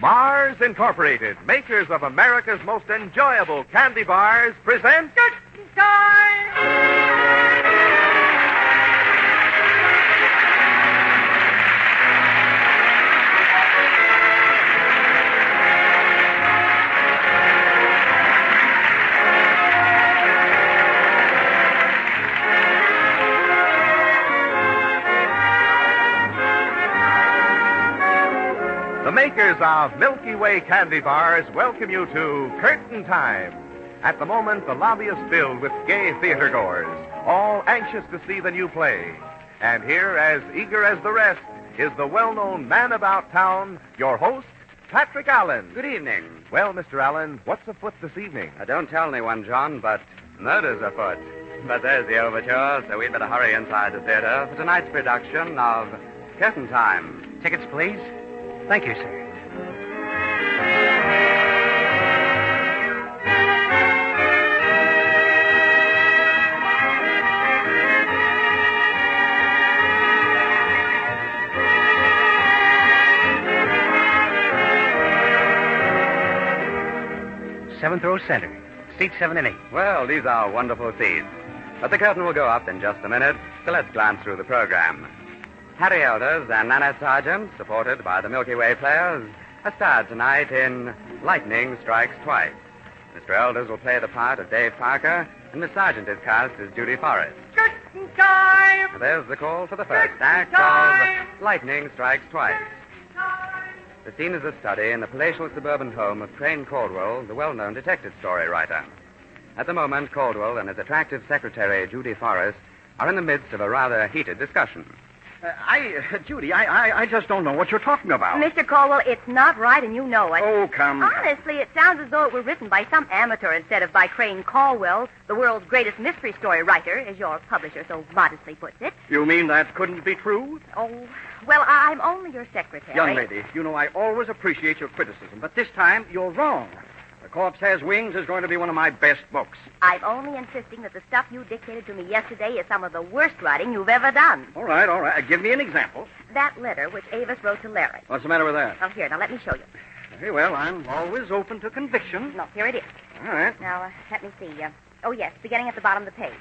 Mars Incorporated, makers of America's most enjoyable candy bars, present Good Time! The makers of Milky Way candy bars welcome you to Curtain Time. At the moment, the lobby is filled with gay theatergoers, all anxious to see the new play. And here, as eager as the rest, is the well-known man about town, your host, Patrick Allen. Good evening. Well, Mr. Allen, what's afoot this evening? Don't tell anyone, John, but murder's afoot. But there's the overture, so we'd better hurry inside the theater for tonight's production of Curtain Time. Tickets, please. Thank you, sir. Seventh row center. Seats 7 and 8. Well, these are wonderful seats. But the curtain will go up in just a minute, so let's glance through the program. Harry Elders and Nana Sargent, supported by the Milky Way players, are starred tonight in Lightning Strikes Twice. Mr. Elders will play the part of Dave Parker, and Miss Sargent is cast as Judy Forrest. Curtain Time! There's the call for the first act of Lightning Strikes Twice. The scene is a study in the palatial suburban home of Crane Caldwell, the well-known detective story writer. At the moment, Caldwell and his attractive secretary, Judy Forrest, are in the midst of a rather heated discussion. Judy, I just don't know what you're talking about. Mr. Caldwell, it's not right, and you know it. Oh, come. Honestly, it sounds as though it were written by some amateur instead of by Crane Caldwell, the world's greatest mystery story writer, as your publisher so modestly puts it. You mean that couldn't be true? Oh, well, I'm only your secretary. Young lady, you know I always appreciate your criticism, but this time you're wrong. The Corpse Has Wings is going to be one of my best books. I'm only insisting that the stuff you dictated to me yesterday is some of the worst writing you've ever done. All right. Give me an example. That letter which Avis wrote to Larry. What's the matter with that? Oh, here, now let me show you. Very well, I'm always open to conviction. No, here it is. All right. Now, let me see. Oh, yes, beginning at the bottom of the page.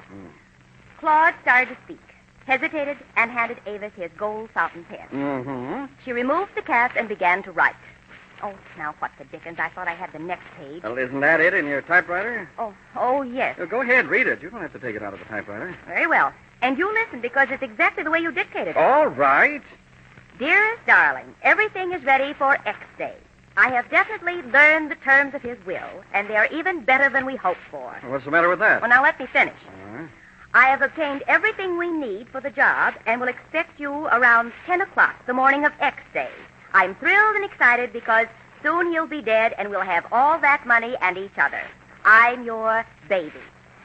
Claude started to speak, hesitated, and handed Avis his gold fountain pen. Mm-hmm. She removed the cap and began to write. Oh, now, what the dickens? I thought I had the next page. Well, isn't that it in your typewriter? Oh, yes. Go ahead, read it. You don't have to take it out of the typewriter. Very well. And you listen, because it's exactly the way you dictated it. All right. Dearest darling, everything is ready for X Day. I have definitely learned the terms of his will, and they are even better than we hoped for. Well, what's the matter with that? Well, now, let me finish. All right. I have obtained everything we need for the job and will expect you around 10 o'clock the morning of X Day. I'm thrilled and excited because soon he'll be dead and we'll have all that money and each other. I'm your baby.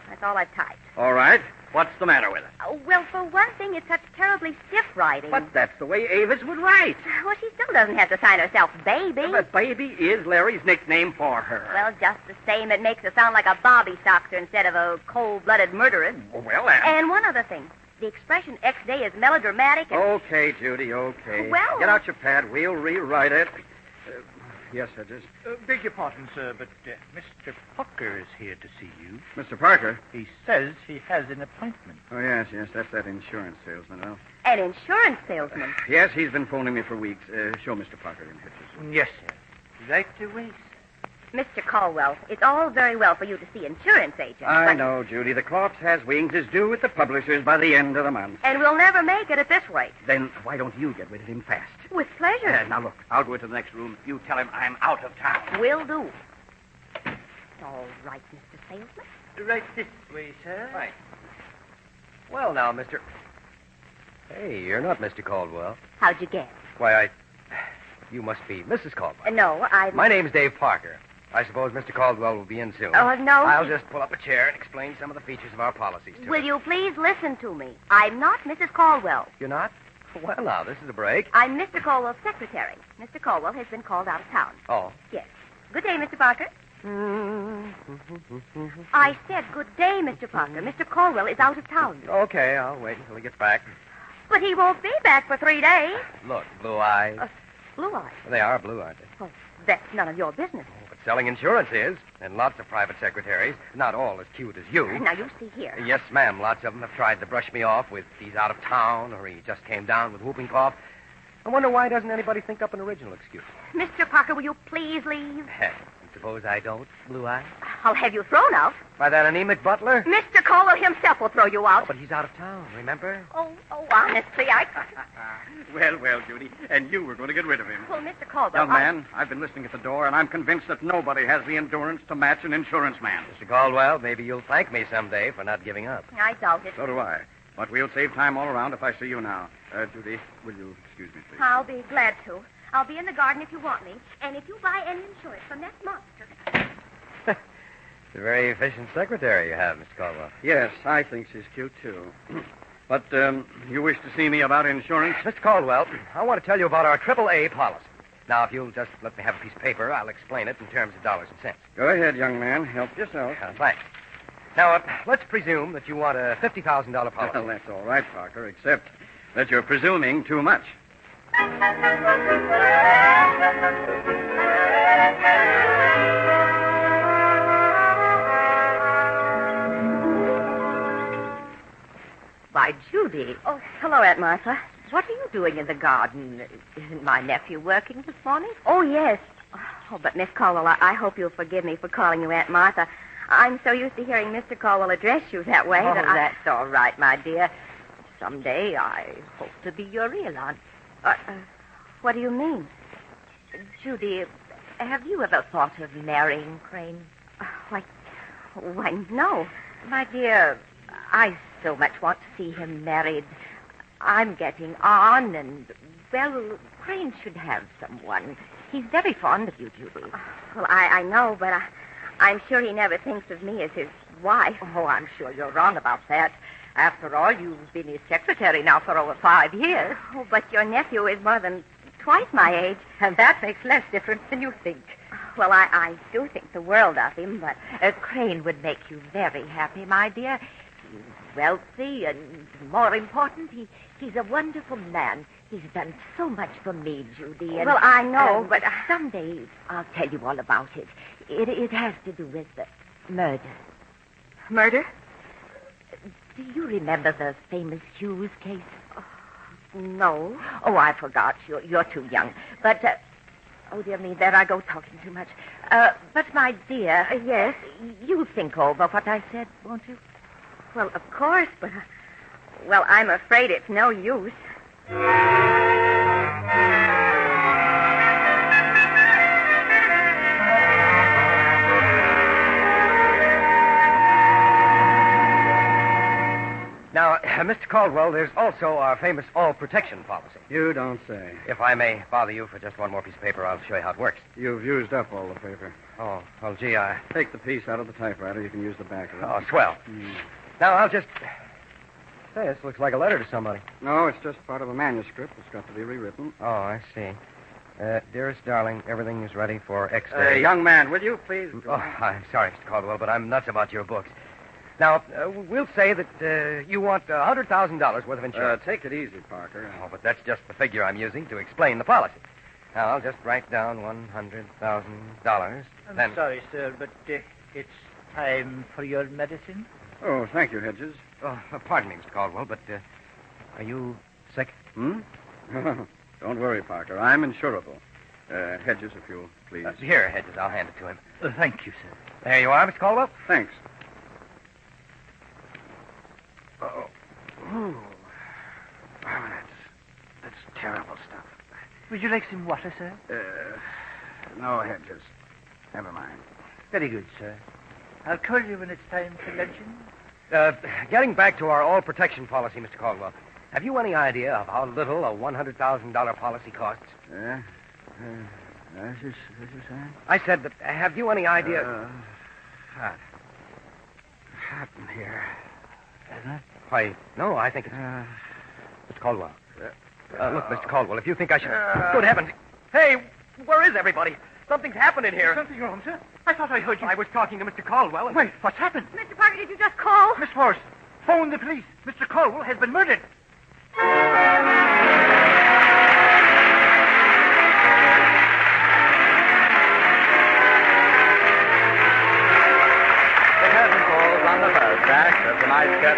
That's all I've typed. All right. What's the matter with it? Oh, well, for one thing, it's such terribly stiff writing. But that's the way Avis would write. Well, she still doesn't have to sign herself baby. But baby is Larry's nickname for her. Well, just the same, it makes her sound like a Bobby Soxer instead of a cold-blooded murderer. Well, And one other thing. The expression X Day is melodramatic and... Okay, Judy, okay. Well... Get out your pad. We'll rewrite it. Yes, sir, just... Beg your pardon, sir, but Mr. Parker is here to see you. Mr. Parker? He says he has an appointment. Oh, yes, that's that insurance salesman. Oh. An insurance salesman? Yes, he's been phoning me for weeks. Show Mr. Parker in pictures. Yes, sir. Right away, sir. Mr. Caldwell, it's all very well for you to see insurance agents. I know, Judy. The Corpse Has Wings is due at the publishers by the end of the month. And we'll never make it at this rate. Then why don't you get rid of him fast? With pleasure. Now, look, I'll go into the next room. You tell him I'm out of town. Will do. All right, Mr. Salesman. Right this way, sir. Right. Well, now, Mr... Hey, you're not Mr. Caldwell. How'd you guess? Why, You must be Mrs. Caldwell. No, My name's Dave Parker. I suppose Mr. Caldwell will be in soon. Oh, no. I'll just pull up a chair and explain some of the features of our policies to Will him. you please listen to me? I'm not Mrs. Caldwell. You're not? Well, now, this is a break. I'm Mr. Caldwell's secretary. Mr. Caldwell has been called out of town. Oh. Yes. Good day, Mr. Parker. I said good day, Mr. Parker. Mr. Caldwell is out of town. Okay, I'll wait until he gets back. But he won't be back for 3 days. Look, Blue Eyes, blue eyes. Well, they are blue, aren't they? Well, that's none of your business. Oh, but selling insurance is, and lots of private secretaries, not all as cute as you. Now, you see here. Yes, ma'am. Lots of them have tried to brush me off with he's out of town or he just came down with whooping cough. I wonder why doesn't anybody think up an original excuse? Mr. Parker, will you please leave? And suppose I don't, Blue Eye? I'll have you thrown out. By that anemic butler? Mr. Caldwell himself will throw you out. Oh, but he's out of town, remember? Oh, honestly, I... Well, Judy, and you were going to get rid of him. Well, Mr. Caldwell... Young man, I've been listening at the door, and I'm convinced that nobody has the endurance to match an insurance man. Mr. Caldwell, maybe you'll thank me someday for not giving up. I doubt it. So do I. But we'll save time all around if I see you now. Judy, will you excuse me, please? I'll be glad to. I'll be in the garden if you want me. And if you buy any insurance from that monster... It's a very efficient secretary you have, Mr. Caldwell. Yes, I think she's cute, too. But you wish to see me about insurance? Mr. Caldwell, I want to tell you about our AAA policy. Now, if you'll just let me have a piece of paper, I'll explain it in terms of dollars and cents. Go ahead, young man. Help yourself. Thanks. Now, let's presume that you want a $50,000 policy. Well, that's all right, Parker, except that you're presuming too much. Why, Judy. Oh, hello, Aunt Martha. What are you doing in the garden? Isn't my nephew working this morning? Oh, yes. Oh, but Miss Caldwell, I hope you'll forgive me for calling you Aunt Martha. I'm so used to hearing Mr. Caldwell address you that way that that's all right, my dear. Someday I hope to be your real aunt. What do you mean? Judy, have you ever thought of marrying Crane? Why, no. My dear, I so much want to see him married. I'm getting on, and, well, Crane should have someone. He's very fond of you, Judy. Well, I know, but I'm sure he never thinks of me as his wife. Oh, I'm sure you're wrong about that. After all, you've been his secretary now for over 5 years. Oh, but your nephew is more than twice my age. And that makes less difference than you think. Well, I do think the world of him, but... Crane would make you very happy, my dear. He's wealthy, and more important, he's a wonderful man. He's done so much for me, Judy. And, well, I know, but... Someday I'll tell you all about it. It has to do with murder. Murder? Do you remember the famous Hughes case? No. Oh, I forgot. You're too young. But, oh, dear me, there I go talking too much. But, my dear... yes? You'll think over what I said, won't you? Well, of course, but... well, I'm afraid it's no use. Now, Mr. Caldwell, there's also our famous all-protection policy. You don't say. If I may bother you for just one more piece of paper, I'll show you how it works. You've used up all the paper. Oh, well, gee, I... Take the piece out of the typewriter. You can use the back of it. Oh, swell. Now, I'll just... Say, this looks like a letter to somebody. No, it's just part of a manuscript. It's got to be rewritten. Oh, I see. Dearest darling, everything is ready for X day. Young man, will you please... Oh, I'm sorry, Mr. Caldwell, but I'm nuts about your books. Now, we'll say that you want $100,000 worth of insurance. Take it easy, Parker. Oh, but that's just the figure I'm using to explain the policy. Now, I'll just write down $100,000. I'm sorry, sir, but it's time for your medicine. Oh, thank you, Hedges. Oh, pardon me, Mr. Caldwell, but are you sick? Don't worry, Parker. I'm insurable. Hedges, if you'll please. Here, Hedges, I'll hand it to him. Thank you, sir. There you are, Mr. Caldwell. Thanks. Oh, that's terrible stuff. Would you like some water, sir? No, Hedges. Never mind. Very good, sir. I'll call you when it's time for luncheon. Getting back to our all-protection policy, Mr. Caldwell, have you any idea of how little a $100,000 policy costs? This is saying? I said that, have you any idea... Hot in here. Isn't it? Why, no, I think it's... Mr. Caldwell. Look, Mr. Caldwell, if you think I should... Good heavens. Hey, where is everybody? Something's happening here. Something wrong, sir? I thought I heard you. I was talking to Mr. Caldwell and... Wait, what's happened? Mr. Parker, did you just call? Miss Force, phone the police. Mr. Caldwell has been murdered.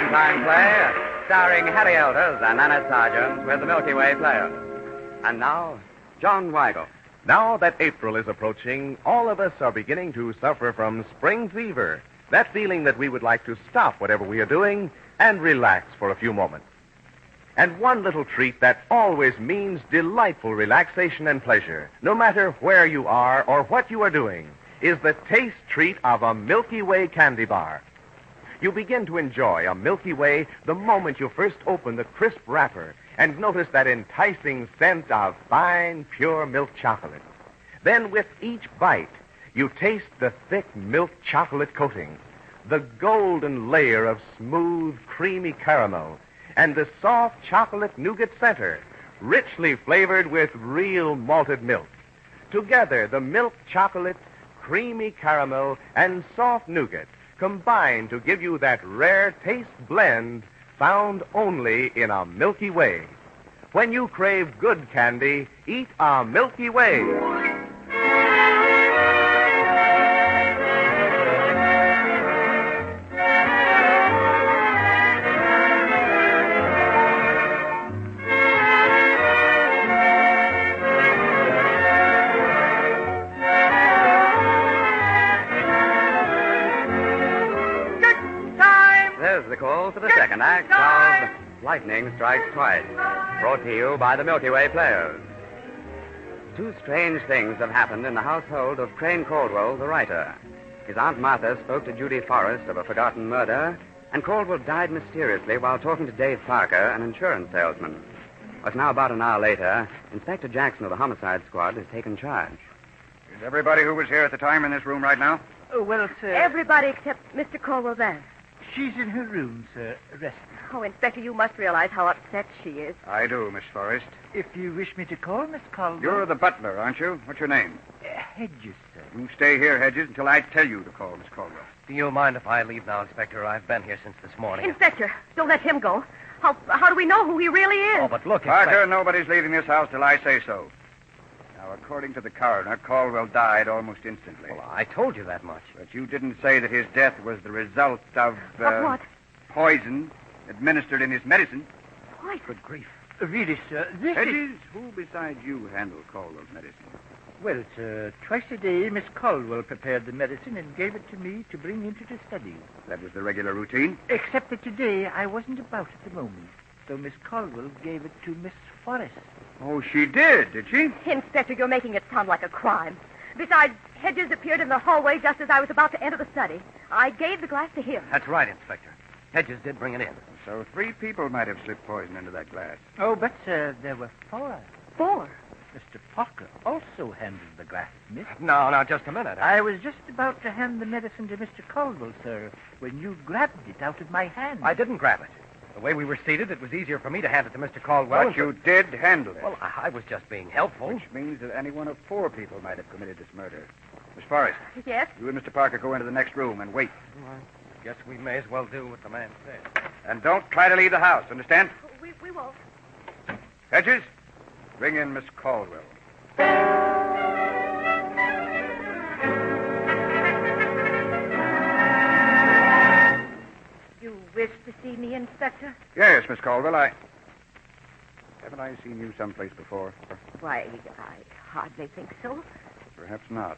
curtain time play, starring Harry Elders and Anna Sargent with the Milky Way Players. And now, John Weigel. Now that April is approaching, all of us are beginning to suffer from spring fever. That feeling that we would like to stop whatever we are doing and relax for a few moments. And one little treat that always means delightful relaxation and pleasure, no matter where you are or what you are doing, is the taste treat of a Milky Way candy bar. You begin to enjoy a Milky Way the moment you first open the crisp wrapper and notice that enticing scent of fine, pure milk chocolate. Then with each bite, you taste the thick milk chocolate coating, the golden layer of smooth, creamy caramel, and the soft chocolate nougat center, richly flavored with real malted milk. Together, the milk chocolate, creamy caramel, and soft nougat combine to give you that rare taste blend found only in a Milky Way. When you crave good candy, eat a Milky Way. There's the call for the second act of Lightning Strikes Twice, brought to you by the Milky Way Players. Two strange things have happened in the household of Crane Caldwell, the writer. His Aunt Martha spoke to Judy Forrest of a forgotten murder, and Caldwell died mysteriously while talking to Dave Parker, an insurance salesman. But now, about an hour later, Inspector Jackson of the Homicide Squad has taken charge. Is everybody who was here at the time in this room right now? Oh, well, sir. Everybody except Mr. Caldwell Vance. She's in her room, sir, resting. Oh, Inspector, you must realize how upset she is. I do, Miss Forrest. If you wish me to call, Miss Caldwell. You're the butler, aren't you? What's your name? Hedges, sir. You stay here, Hedges, until I tell you to call Miss Caldwell. Do you mind if I leave now, Inspector? I've been here since this morning. Inspector, don't let him go. How do we know who he really is? Oh, but look, Parker, Inspector. nobody's leaving this house till I say so. Now, according to the coroner, Caldwell died almost instantly. Well, I told you that much. But you didn't say that his death was the result of... Of what? Poison administered in his medicine. Poison? Good grief. Really, sir, this is... Hedges, who besides you handle Caldwell's medicine? Well, sir, twice a day, Miss Caldwell prepared the medicine and gave it to me to bring into the study. That was the regular routine? Except that today I wasn't about at the moment, so Miss Caldwell gave it to Miss Forrest. Oh, she did she? Inspector, you're making it sound like a crime. Besides, Hedges appeared in the hallway just as I was about to enter the study. I gave the glass to him. That's right, Inspector. Hedges did bring it in. So 3 people might have slipped poison into that glass. Oh, but, sir, there were 4. 4? Mr. Parker also handled the glass, miss. No, just a minute. I was just about to hand the medicine to Mr. Caldwell, sir, when you grabbed it out of my hand. I didn't grab it. The way we were seated, it was easier for me to hand it to Mr. Caldwell. But you did handle it. Well, I was just being helpful. Which means that any one of 4 people might have committed this murder. Miss Forrest, Yes? you and Mr. Parker go into the next room and wait. I guess we may as well do what the man said. And don't try to leave the house, understand? We won't. Hedges, bring in Miss Caldwell. You wish to see me, Inspector? Yes, Miss Caldwell, Haven't I seen you someplace before? Why, I hardly think so. Perhaps not.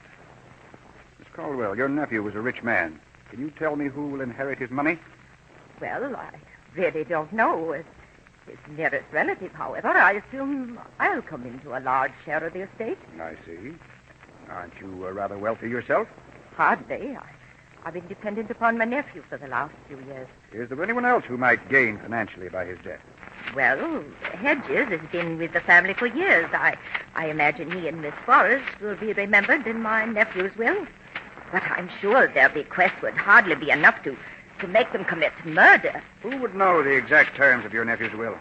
Miss Caldwell, your nephew was a rich man. Can you tell me who will inherit his money? Well, I really don't know. As his nearest relative, however, I assume I'll come into a large share of the estate. I see. Aren't you rather wealthy yourself? Hardly. I've been dependent upon my nephew for the last few years. Is there anyone else who might gain financially by his death? Well, Hedges has been with the family for years. I imagine he and Miss Forrest will be remembered in my nephew's will. But I'm sure their bequest would hardly be enough to make them commit murder. Who would know the exact terms of your nephew's will?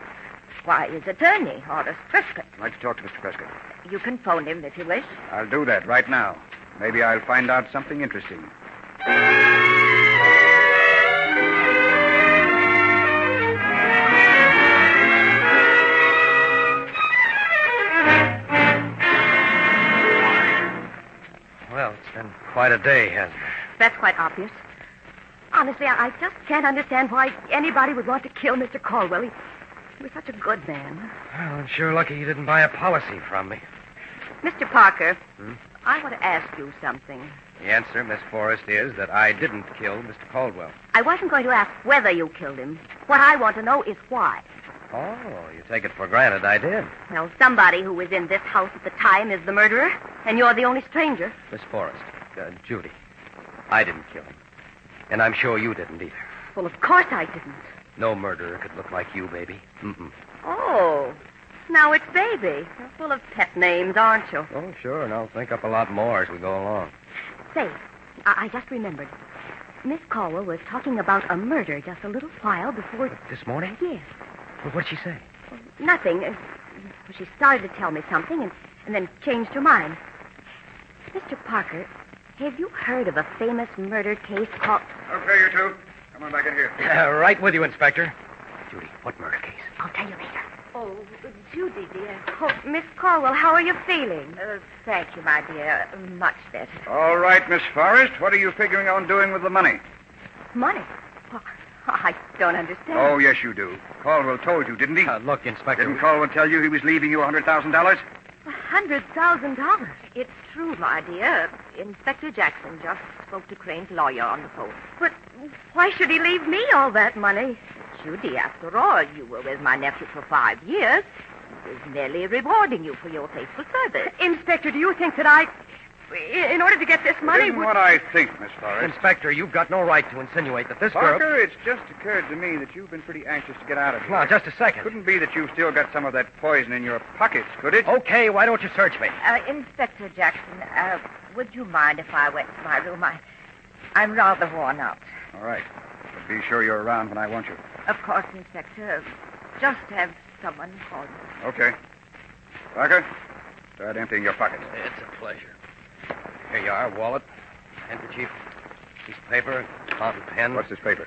Why, his attorney, Horace Prescott. I'd like to talk to Mr. Prescott. You can phone him if you wish. I'll do that right now. Maybe I'll find out something interesting. Well, it's been quite a day, hasn't it? That's quite obvious. Honestly, I just can't understand why anybody would want to kill Mr. Caldwell. He was such a good man. Well, I'm sure lucky you didn't buy a policy from me. Mr. Parker, I want to ask you something. The answer, Miss Forrest, is that I didn't kill Mr. Caldwell. I wasn't going to ask whether you killed him. What I want to know is why. Oh, you take it for granted I did. Well, somebody who was in this house at the time is the murderer, and you're the only stranger. Miss Forrest, Judy, I didn't kill him. And I'm sure you didn't either. Well, of course I didn't. No murderer could look like you, baby. Mm-mm. Oh, now it's Baby. You're full of pet names, aren't you? Oh, sure, and I'll think up a lot more as we go along. Say, I just remembered. Miss Caldwell was talking about a murder just a little while before... This morning? Yes. Well, what'd she say? Nothing. She started to tell me something and then changed her mind. Mr. Parker, have you heard of a famous murder case called... Okay, you two. Come on back in here. Right with you, Inspector. Judy, what murder case? I'll tell you later. Oh, Judy, dear. Oh, Miss Caldwell, how are you feeling? Thank you, my dear. Much better. All right, Miss Forrest. What are you figuring on doing with the money? Money? Oh, I don't understand. Oh, yes, you do. Caldwell told you, didn't he? Look, Inspector. Didn't Caldwell tell you he was leaving you $100,000? $100,000? It's true, my dear. Inspector Jackson just spoke to Crane's lawyer on the phone. But why should he leave me all that money? Judy, after all, you were with my nephew for 5 years. He was merely rewarding you for your faithful service. Inspector, do you think that in order to get this money... Isn't what I think, Miss Forrest. Inspector, you've got no right to insinuate that this Parker, girl... it's just occurred to me that you've been pretty anxious to get out of here. Now, just a second. Couldn't be that you've still got some of that poison in your pockets, could it? Okay, why don't you search me? Inspector Jackson, would you mind if I went to my room? I'm rather worn out. All right. But be sure you're around when I want you. Of course, Inspector. Just have someone call me. Okay. Parker, start emptying your pockets. It's a pleasure. Here you are, wallet, handkerchief, piece of paper, fountain pen. What's this paper?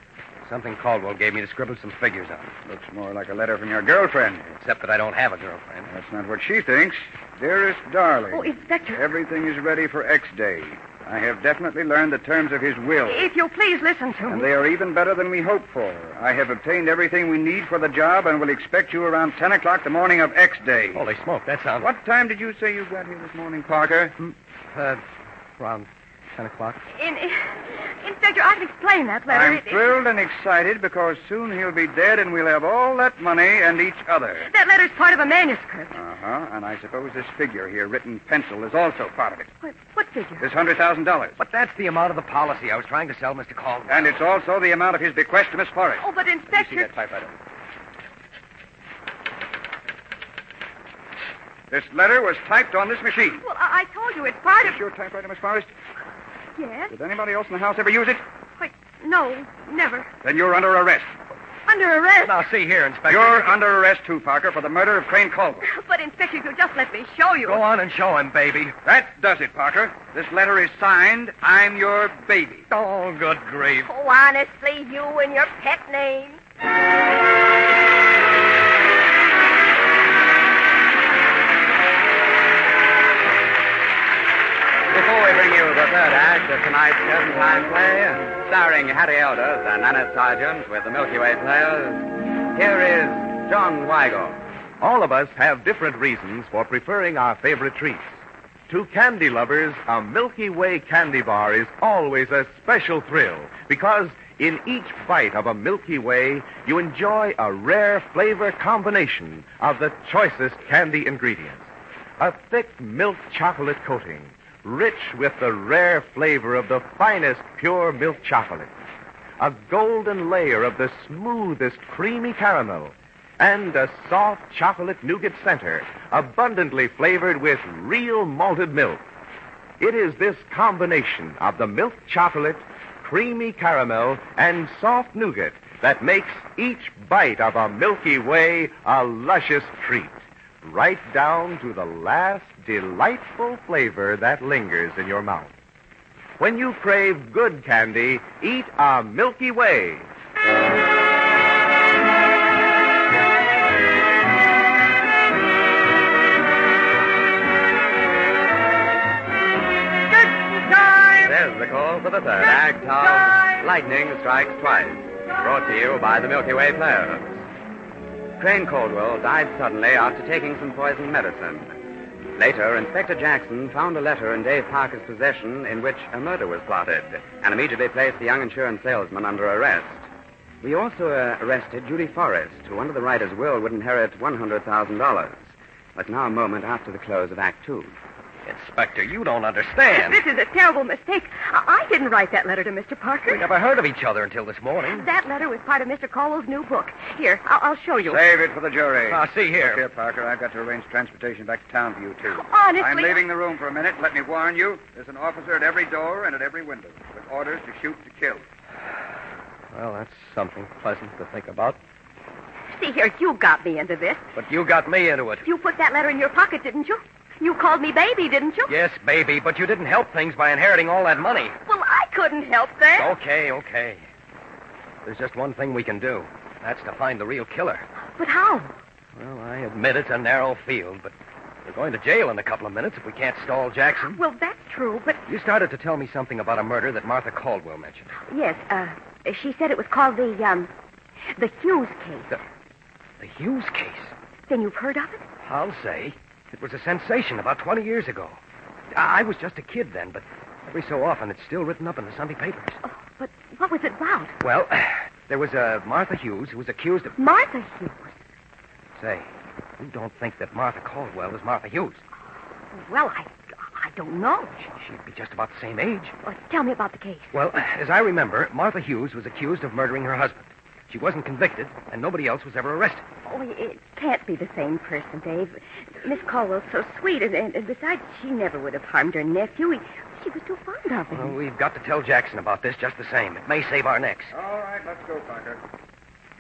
Something Caldwell gave me to scribble some figures on. Looks more like a letter from your girlfriend. Except that I don't have a girlfriend. That's not what she thinks. Dearest darling. Oh, Inspector. Everything is ready for X Day. I have definitely learned the terms of his will. If you'll please listen to And me. they are even better than we hoped for. I have obtained everything we need for the job and will expect you around 10 o'clock the morning of X Day. Holy smoke, that sounds... What time did you say you got here this morning, Parker? Around 10 o'clock. Inspector, I can explain that letter. I'm thrilled and excited because soon he'll be dead and we'll have all that money and each other. That letter's part of a manuscript. Uh-huh. And I suppose this figure here, written in pencil, is also part of it. What figure? This $100,000. But that's the amount of the policy I was trying to sell Mr. Caldwell. And it's also the amount of his bequest to Miss Forrest. Oh, but You see Inspector... that typewriter? This letter was typed on this machine. Well, I told you it's part Is of... this your typewriter, Miss Forrest? Yes? Did anybody else in the house ever use it? Wait, no, never. Then you're under arrest. Under arrest? Now, see here, Inspector. You're under arrest, too, Parker, for the murder of Crane Caldwell. But, Inspector, if you'll just let me show you... Go on and show him, baby. That does it, Parker. This letter is signed, I'm your baby. Oh, good grief. Oh, honestly, you and your pet name. Before we bring you the third act of tonight's curtain time play, starring Harry Elders and Annette Sargent with the Milky Way Players, here is John Weigel. All of us have different reasons for preferring our favorite treats. To candy lovers, a Milky Way candy bar is always a special thrill because in each bite of a Milky Way, you enjoy a rare flavor combination of the choicest candy ingredients. A thick milk chocolate coating, rich with the rare flavor of the finest pure milk chocolate. A golden layer of the smoothest creamy caramel, and a soft chocolate nougat center, abundantly flavored with real malted milk. It is this combination of the milk chocolate, creamy caramel, and soft nougat that makes each bite of a Milky Way a luscious treat, right down to the last delightful flavor that lingers in your mouth. When you crave good candy, eat a Milky Way. There's the call for the third act of Lightning Strikes Twice, brought to you by the Milky Way Players. Crane Caldwell died suddenly after taking some poison medicine. Later, Inspector Jackson found a letter in Dave Parker's possession in which a murder was plotted, and immediately placed the young insurance salesman under arrest. We also arrested Judy Forrest, who under the writer's will would inherit $100,000. But now a moment after the close of Act Two. Inspector, you don't understand. This is a terrible mistake. I didn't write that letter to Mr. Parker. We never heard of each other until this morning. That letter was part of Mr. Caldwell's new book. Here, I'll show you. Save it for the jury. See here. Look here, Parker, I've got to arrange transportation back to town for you, too. Honestly, I'm leaving the room for a minute. Let me warn you, there's an officer at every door and at every window with orders to shoot to kill. Well, that's something pleasant to think about. See here, you got me into this. But you got me into it. You put that letter in your pocket, didn't you? You called me baby, didn't you? Yes, baby, but you didn't help things by inheriting all that money. Well, I couldn't help that. Okay. There's just one thing we can do. That's to find the real killer. But how? Well, I admit it's a narrow field, but we're going to jail in a couple of minutes if we can't stall Jackson. Well, that's true, but... You started to tell me something about a murder that Martha Caldwell mentioned. Yes, she said it was called the Hughes case. The Hughes case? Then you've heard of it? I'll say. It was a sensation about 20 years ago. I was just a kid then, but every so often it's still written up in the Sunday papers. Oh, but what was it about? Well, there was a Martha Hughes who was accused of... Martha Hughes? Say, you don't think that Martha Caldwell is Martha Hughes? Well, I don't know. She'd be just about the same age. Well, tell me about the case. Well, as I remember, Martha Hughes was accused of murdering her husband. She wasn't convicted, and nobody else was ever arrested. Oh, it can't be the same person, Dave. Miss Caldwell's so sweet, and besides, she never would have harmed her nephew. She was too fond of him. Well, we've got to tell Jackson about this just the same. It may save our necks. All right, let's go, Parker.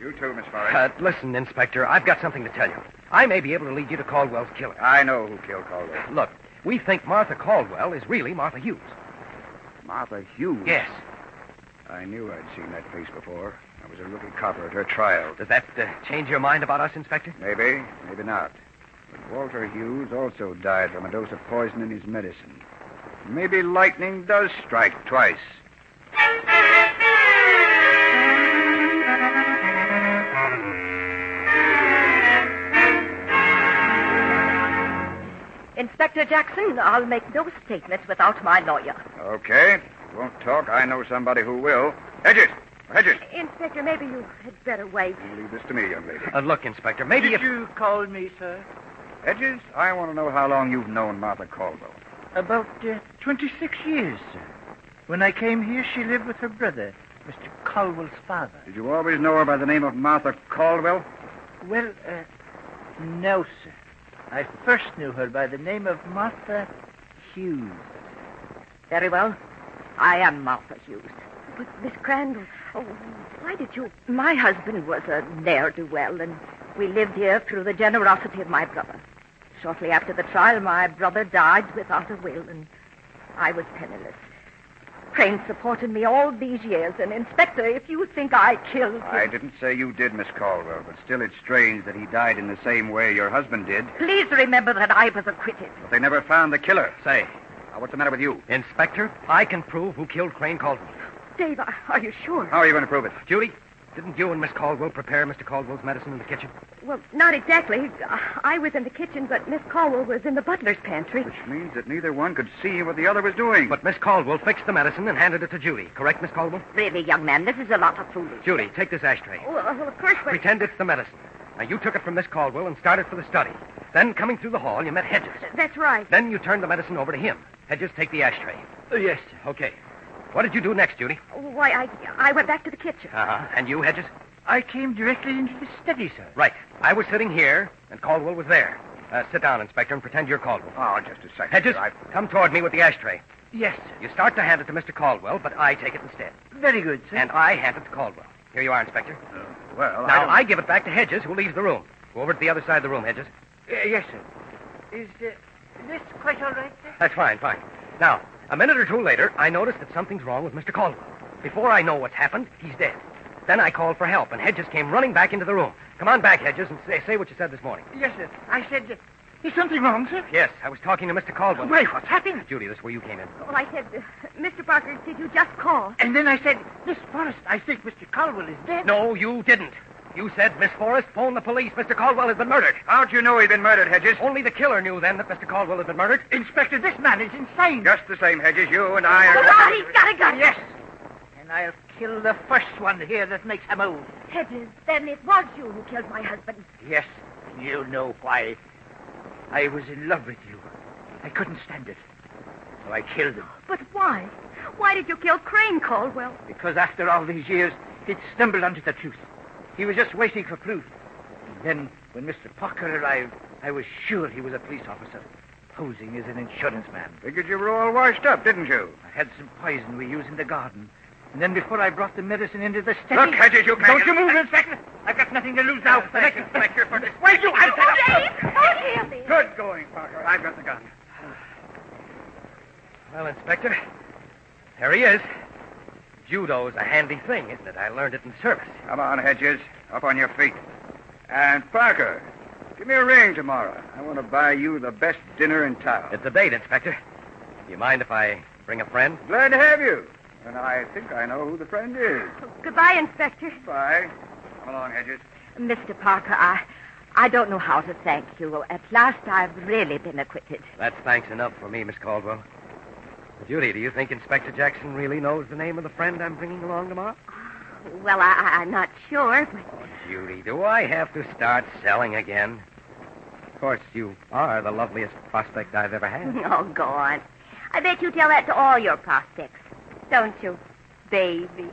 You too, Miss Forrest. Listen, Inspector, I've got something to tell you. I may be able to lead you to Caldwell's killer. I know who killed Caldwell. Look, we think Martha Caldwell is really Martha Hughes. Martha Hughes? Yes. I knew I'd seen that face before. I was a rookie copper at her trial. Does that change your mind about us, Inspector? Maybe, maybe not. But Walter Hughes also died from a dose of poison in his medicine. Maybe lightning does strike twice. Inspector Jackson, I'll make no statements without my lawyer. Okay. You won't talk. I know somebody who will. Hedges! Hedges! Inspector, maybe you had better wait. You leave this to me, young lady. Look, Inspector, maybe Did you call me, sir? Hedges, I want to know how long you've known Martha Caldwell. About 26 years, sir. When I came here, she lived with her brother, Mr. Caldwell's father. Did you always know her by the name of Martha Caldwell? Well, no, sir. I first knew her by the name of Martha Hughes. Very well. I am Martha Hughes. But, Miss Crandall, why did you... My husband was a ne'er-do-well, and we lived here through the generosity of my brother. Shortly after the trial, my brother died without a will, and I was penniless. Crane supported me all these years, and, Inspector, if you think I killed him... I didn't say you did, Miss Caldwell, but still it's strange that he died in the same way your husband did. Please remember that I was acquitted. But they never found the killer. Say, What's the matter with you? Inspector, I can prove who killed Crane Caldwell. Dave, are you sure? How are you going to prove it? Judy, didn't you and Miss Caldwell prepare Mr. Caldwell's medicine in the kitchen? Well, not exactly. I was in the kitchen, but Miss Caldwell was in the butler's pantry. Which means that neither one could see what the other was doing. But Miss Caldwell fixed the medicine and handed it to Judy. Correct, Miss Caldwell? Really, young man, this is a lot of foolishness. Judy, take this ashtray. Well, of course, but... Pretend it's the medicine. Now, you took it from Miss Caldwell and started for the study. Then, coming through the hall, you met Hedges. That's right. Then you turned the medicine over to him. Hedges, take the ashtray. Yes, sir. Okay. What did you do next, Judy? Why, I went back to the kitchen. Uh-huh. And you, Hedges? I came directly into the study, sir. Right. I was sitting here, and Caldwell was there. Sit down, Inspector, and pretend you're Caldwell. Oh, just a second. Hedges, sir. come toward me with the ashtray. Yes, sir. You start to hand it to Mr. Caldwell, but I take it instead. Very good, sir. And I hand it to Caldwell. Here you are, Inspector. Well, Now, I give it back to Hedges, who leaves the room. Go over to the other side of the room, Hedges. Yes, sir. Is this quite all right, sir? That's fine. Now, a minute or two later, I noticed that something's wrong with Mr. Caldwell. Before I know what's happened, he's dead. Then I called for help, and Hedges came running back into the room. Come on back, Hedges, and say what you said this morning. Yes, sir. I said, Is something wrong, sir? Yes, I was talking to Mr. Caldwell. Why, what's happened? Judy, this is where you came in. Oh, I said, Mr. Parker, did you just call? And then I said, Miss Forrest, I think Mr. Caldwell is dead. No, you didn't. You said, Miss Forrest, phone the police. Mr. Caldwell has been murdered. How'd you know he'd been murdered, Hedges? Only the killer knew then that Mr. Caldwell had been murdered. Inspector, this man is insane. Just the same, Hedges, you and I are... Hurrah, he's got a gun. Yes. And I'll kill the first one here that makes a move. Hedges, then it was you who killed my husband. Yes, you know why. I was in love with you. I couldn't stand it. So I killed him. But why? Why did you kill Crane, Caldwell? Because after all these years, he'd stumbled onto the truth. He was just waiting for proof. And then, when Mr. Parker arrived, I was sure he was a police officer, posing as an insurance man. Figured you were all washed up, didn't you? I had some poison we use in the garden. And then before I brought the medicine into the study... Look, Hedges, you can't... Don't you move, Inspector! I've got nothing to lose now. Thank you, Inspector, for this. Wait, you... I'll Dave! Good going, Parker. I've got the gun. Well, Inspector, there he is. Judo's a handy thing, isn't it? I learned it in service. Come on, Hedges. Up on your feet. And, Parker, give me a ring tomorrow. I want to buy you the best dinner in town. It's a date, Inspector. Do you mind if I bring a friend? Glad to have you. And I think I know who the friend is. Goodbye, Inspector. Bye. Come along, Hedges. Mr. Parker, I don't know how to thank you. At last, I've really been acquitted. That's thanks enough for me, Miss Caldwell. Judy, do you think Inspector Jackson really knows the name of the friend I'm bringing along tomorrow? Well, I'm not sure, but... Oh, Judy, do I have to start selling again? Of course, you are the loveliest prospect I've ever had. Oh, go on. I bet you tell that to all your prospects. Don't you, baby? The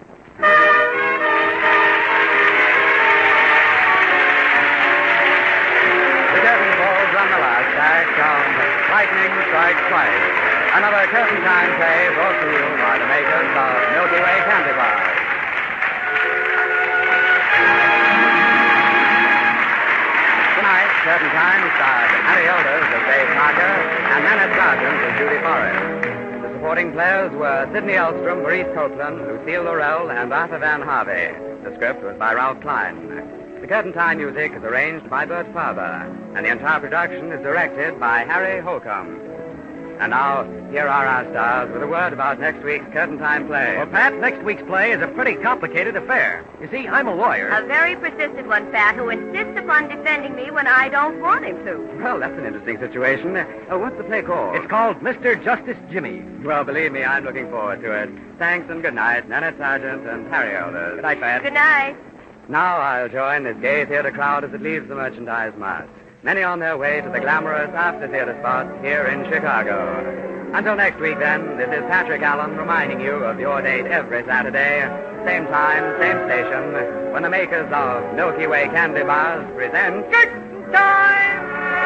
curtain falls on the last act of Lightning Strikes Twice. Another curtain time play brought to you by the makers of Milky Way Candy Bars. Tonight, curtain time starred Harry Elders as Dave Parker and Nanette Sargent as Judy Forrest. The supporting players were Sidney Elstrom, Maurice Copeland, Lucille Laurel, and Arthur Van Harvey. The script was by Ralph Klein. The curtain time music is arranged by Bert Faber, and the entire production is directed by Harry Holcomb. And now, here are our stars with a word about next week's curtain time play. Well, Pat, next week's play is a pretty complicated affair. You see, I'm a lawyer. A very persistent one, Pat, who insists upon defending me when I don't want him to. Well, that's an interesting situation. What's the play called? It's called Mr. Justice Jimmy. Well, believe me, I'm looking forward to it. Thanks and good night, Nanette Sargent and Harry Elders. Good night, Pat. Good night. Now I'll join this gay theater crowd as it leaves the merchandise mart. Many on their way to the glamorous after-theater spot here in Chicago. Until next week, then, this is Patrick Allen reminding you of your date every Saturday, same time, same station, when the makers of Milky Way Candy Bars present Curtain Time!